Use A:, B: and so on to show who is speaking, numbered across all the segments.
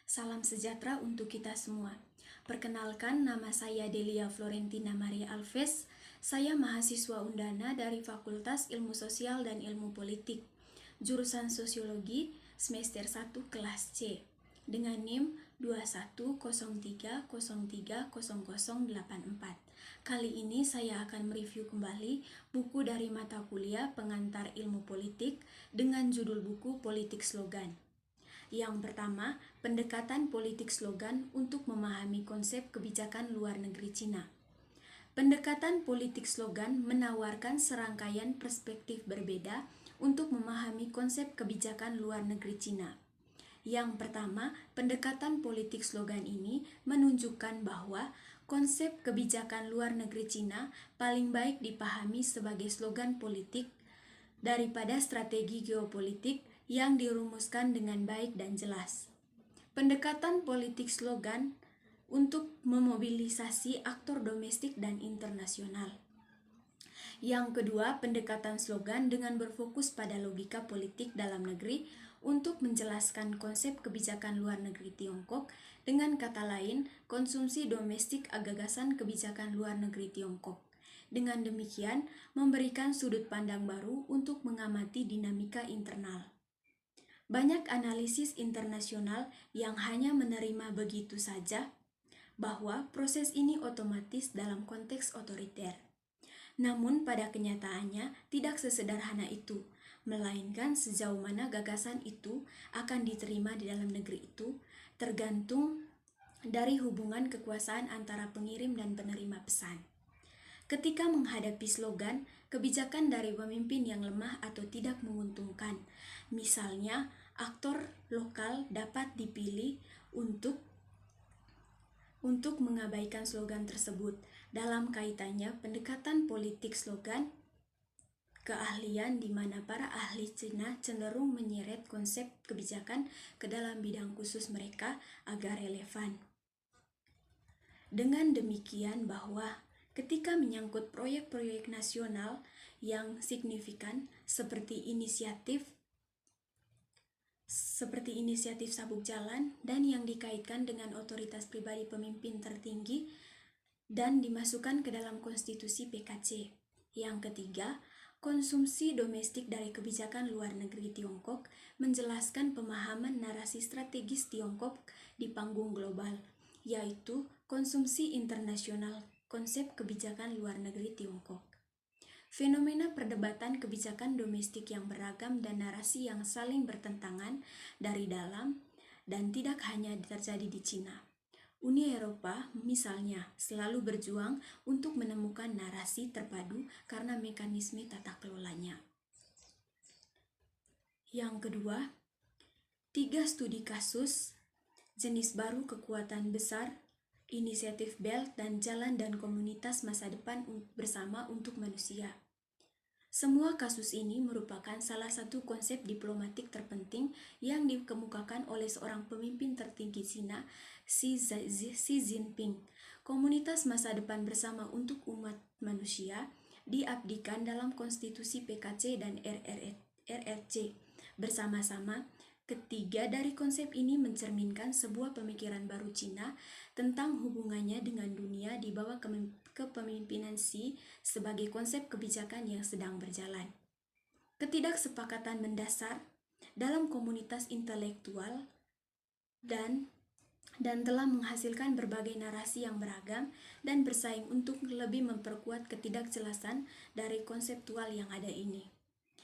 A: Salam sejahtera untuk kita semua. Perkenalkan, nama saya Delia Florentina Maria Alves. Saya mahasiswa Undana dari Fakultas Ilmu Sosial dan Ilmu Politik, jurusan Sosiologi, semester 1 kelas C, dengan NIM 2103030084. Kali ini saya akan mereview kembali buku dari mata kuliah Pengantar Ilmu Politik dengan judul buku Politik Slogan. Yang pertama, pendekatan politik slogan untuk memahami konsep kebijakan luar negeri Cina. Pendekatan politik slogan menawarkan serangkaian perspektif berbeda untuk memahami konsep kebijakan luar negeri Cina. Yang pertama, pendekatan politik slogan ini menunjukkan bahwa konsep kebijakan luar negeri Cina paling baik dipahami sebagai slogan politik daripada strategi geopolitik yang dirumuskan dengan baik dan jelas. Pendekatan politik slogan untuk memobilisasi aktor domestik dan internasional. Yang kedua, pendekatan slogan dengan berfokus pada logika politik dalam negeri untuk menjelaskan konsep kebijakan luar negeri Tiongkok, dengan kata lain, konsumsi domestik gagasan kebijakan luar negeri Tiongkok. Dengan demikian, memberikan sudut pandang baru untuk mengamati dinamika internal. Banyak analisis internasional yang hanya menerima begitu saja bahwa proses ini otomatis dalam konteks otoriter. Namun pada kenyataannya tidak sesederhana itu, melainkan sejauh mana gagasan itu akan diterima di dalam negeri itu tergantung dari hubungan kekuasaan antara pengirim dan penerima pesan. Ketika menghadapi slogan, kebijakan dari pemimpin yang lemah atau tidak menguntungkan, misalnya aktor lokal dapat dipilih untuk mengabaikan slogan tersebut. Dalam kaitannya, pendekatan politik slogan keahlian di mana para ahli Cina cenderung menyeret konsep kebijakan ke dalam bidang khusus mereka agar relevan. Dengan demikian bahwa ketika menyangkut proyek-proyek nasional yang signifikan seperti inisiatif sabuk jalan dan yang dikaitkan dengan otoritas pribadi pemimpin tertinggi dan dimasukkan ke dalam konstitusi PKC. Yang ketiga, konsumsi domestik dari kebijakan luar negeri Tiongkok menjelaskan pemahaman narasi strategis Tiongkok di panggung global, yaitu konsumsi internasional konsep kebijakan luar negeri Tiongkok. Fenomena perdebatan kebijakan domestik yang beragam dan narasi yang saling bertentangan dari dalam dan tidak hanya terjadi di Cina. Uni Eropa, misalnya, selalu berjuang untuk menemukan narasi terpadu karena mekanisme tata kelolanya. Yang kedua, 3 studi kasus, jenis baru kekuatan besar, inisiatif Belt dan Jalan dan Komunitas Masa Depan Bersama untuk Manusia. Semua kasus ini merupakan salah satu konsep diplomatik terpenting yang dikemukakan oleh seorang pemimpin tertinggi Cina, Xi Jinping. Komunitas Masa Depan Bersama untuk Umat Manusia diabdikan dalam konstitusi PKC dan RRC. Bersama-sama, ketiga dari konsep ini mencerminkan sebuah pemikiran baru Cina tentang hubungannya dengan dunia di bawah kepemimpinan Xi sebagai konsep kebijakan yang sedang berjalan. Ketidaksepakatan mendasar dalam komunitas intelektual dan telah menghasilkan berbagai narasi yang beragam dan bersaing untuk lebih memperkuat ketidakjelasan dari konseptual yang ada ini.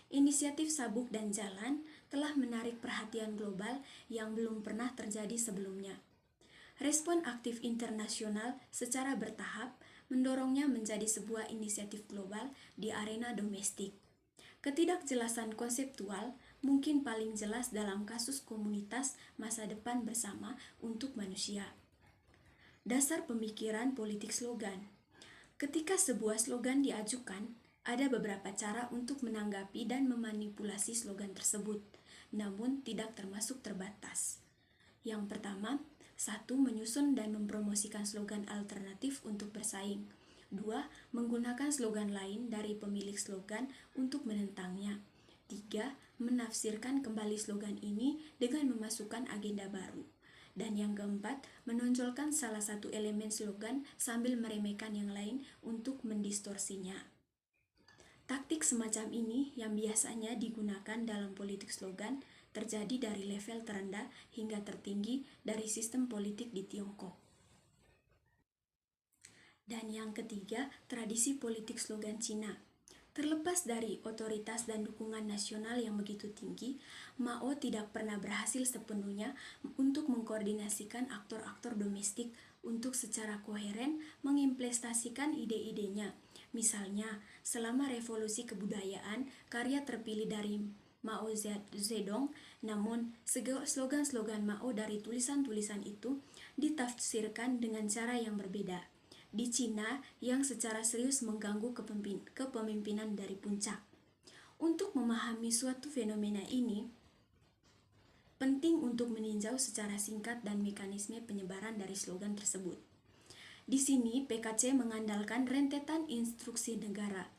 A: Inisiatif Sabuk dan Jalan telah menarik perhatian global yang belum pernah terjadi sebelumnya. Respon aktif internasional secara bertahap mendorongnya menjadi sebuah inisiatif global di arena domestik. Ketidakjelasan konseptual mungkin paling jelas dalam kasus komunitas masa depan bersama untuk manusia. Dasar pemikiran politik slogan. Ketika sebuah slogan diajukan, ada beberapa cara untuk menanggapi dan memanipulasi slogan tersebut, namun tidak termasuk terbatas. Yang pertama, 1. Menyusun dan mempromosikan slogan alternatif untuk bersaing. 2. Menggunakan slogan lain dari pemilik slogan untuk menentangnya. 3. Menafsirkan kembali slogan ini dengan memasukkan agenda baru. Dan yang keempat, menonjolkan salah satu elemen slogan sambil meremehkan yang lain untuk mendistorsinya. Taktik semacam ini yang biasanya digunakan dalam politik slogan terjadi dari level terendah hingga tertinggi dari sistem politik di Tiongkok. Dan yang ketiga, tradisi politik slogan Cina. Terlepas dari otoritas dan dukungan nasional yang begitu tinggi, Mao tidak pernah berhasil sepenuhnya untuk mengkoordinasikan aktor-aktor domestik untuk secara koheren mengimplementasikan ide-idenya. Misalnya, selama revolusi kebudayaan, karya terpilih dari Mao Zedong, namun slogan-slogan Mao dari tulisan-tulisan itu ditafsirkan dengan cara yang berbeda di Cina yang secara serius mengganggu kepemimpinan dari puncak. Untuk memahami suatu fenomena ini, penting untuk meninjau secara singkat dan mekanisme penyebaran dari slogan tersebut. Di sini, PKC mengandalkan rentetan instruksi negara.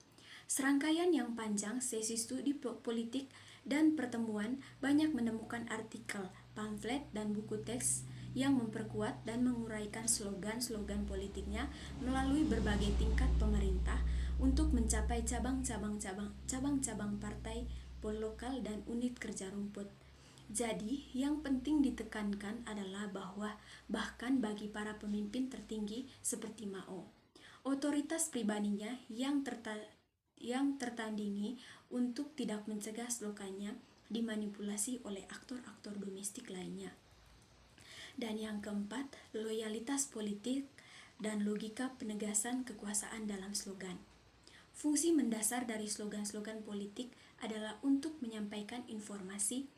A: Serangkaian yang panjang sesi studi politik dan pertemuan banyak menemukan artikel, pamflet, dan buku teks yang memperkuat dan menguraikan slogan-slogan politiknya melalui berbagai tingkat pemerintah untuk mencapai cabang-cabang partai lokal dan unit kerja rumput. Jadi, yang penting ditekankan adalah bahwa bahkan bagi para pemimpin tertinggi seperti Mao, otoritas pribadinya yang tertandingi untuk tidak mencegah slogannya dimanipulasi oleh aktor-aktor domestik lainnya. Dan yang keempat, loyalitas politik dan logika penegasan kekuasaan dalam slogan. Fungsi mendasar dari slogan-slogan politik adalah untuk menyampaikan informasi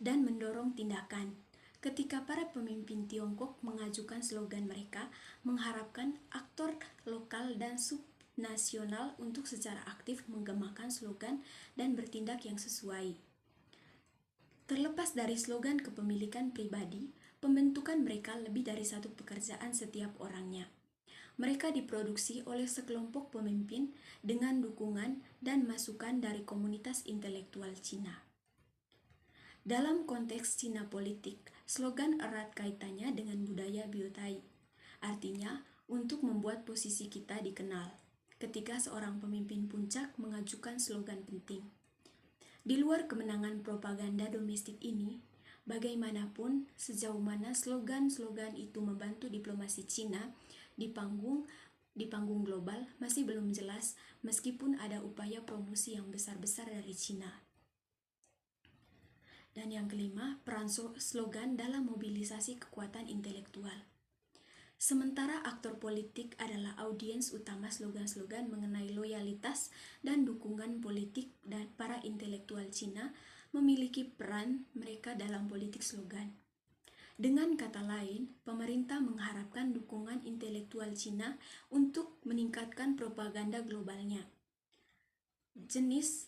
A: dan mendorong tindakan. Ketika para pemimpin Tiongkok mengajukan slogan mereka, mengharapkan aktor lokal dan subnasional untuk secara aktif menggemakan slogan dan bertindak yang sesuai. Terlepas dari slogan kepemilikan pribadi, pembentukan mereka lebih dari satu pekerjaan setiap orangnya. Mereka diproduksi oleh sekelompok pemimpin dengan dukungan dan masukan dari komunitas intelektual Cina. Dalam konteks Cina politik, slogan erat kaitannya dengan budaya biotai. Artinya, untuk membuat posisi kita dikenal. Ketika seorang pemimpin puncak mengajukan slogan penting. Di luar kemenangan propaganda domestik ini, bagaimanapun sejauh mana slogan-slogan itu membantu diplomasi Cina di panggung global masih belum jelas meskipun ada upaya promosi yang besar-besar dari Cina. Dan yang kelima, peran slogan dalam mobilisasi kekuatan intelektual. Sementara aktor politik adalah audiens utama slogan-slogan mengenai loyalitas dan dukungan politik dan para intelektual Cina memiliki peran mereka dalam politik slogan. Dengan kata lain, pemerintah mengharapkan dukungan intelektual Cina untuk meningkatkan propaganda globalnya. Jenis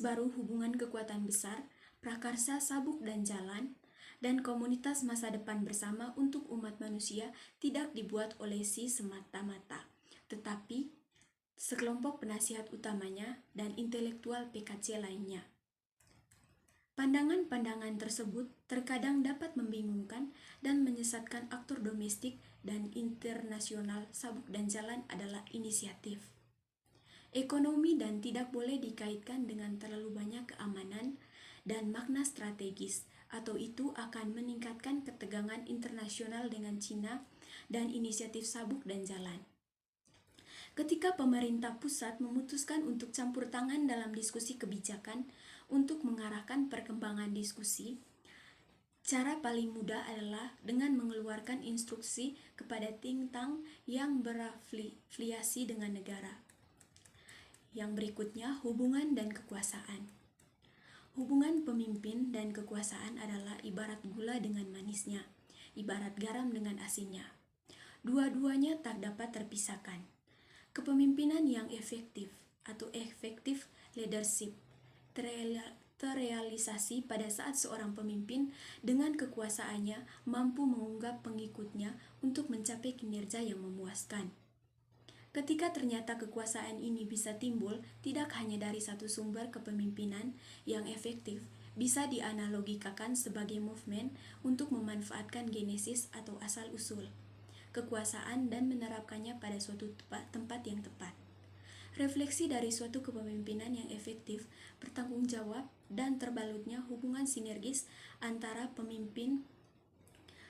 A: baru hubungan kekuatan besar, prakarsa sabuk dan jalan, dan komunitas masa depan bersama untuk umat manusia tidak dibuat oleh si semata-mata, tetapi sekelompok penasihat utamanya dan intelektual PKC lainnya. Pandangan-pandangan tersebut terkadang dapat membingungkan dan menyesatkan aktor domestik dan internasional. Sabuk dan jalan adalah inisiatif ekonomi dan tidak boleh dikaitkan dengan terlalu banyak keamanan dan makna strategis, atau itu akan meningkatkan ketegangan internasional dengan Cina dan inisiatif sabuk dan jalan. Ketika pemerintah pusat memutuskan untuk campur tangan dalam diskusi kebijakan untuk mengarahkan perkembangan diskusi, cara paling mudah adalah dengan mengeluarkan instruksi kepada think tank yang berafiliasi dengan negara. Yang berikutnya, hubungan dan kekuasaan. Hubungan pemimpin dan kekuasaan adalah ibarat gula dengan manisnya, ibarat garam dengan asinnya. Dua-duanya tak dapat terpisahkan. Kepemimpinan yang efektif atau effective leadership terrealisasi pada saat seorang pemimpin dengan kekuasaannya mampu mengunggah pengikutnya untuk mencapai kinerja yang memuaskan. Ketika ternyata kekuasaan ini bisa timbul tidak hanya dari satu sumber kepemimpinan yang efektif, bisa dianalogikakan sebagai movement untuk memanfaatkan genesis atau asal-usul kekuasaan dan menerapkannya pada suatu tempat yang tepat. Refleksi dari suatu kepemimpinan yang efektif, bertanggung jawab, dan terbalutnya hubungan sinergis antara pemimpin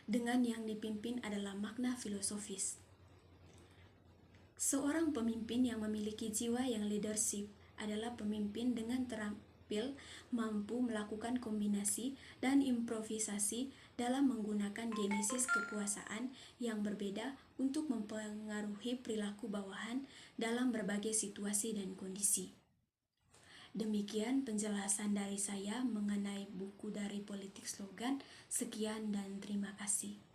A: dengan yang dipimpin adalah makna filosofis. Seorang pemimpin yang memiliki jiwa yang leadership adalah pemimpin dengan terampil mampu melakukan kombinasi dan improvisasi dalam menggunakan genesis kekuasaan yang berbeda untuk mempengaruhi perilaku bawahan dalam berbagai situasi dan kondisi. Demikian penjelasan dari saya mengenai buku dari Politik Slogan. Sekian dan terima kasih.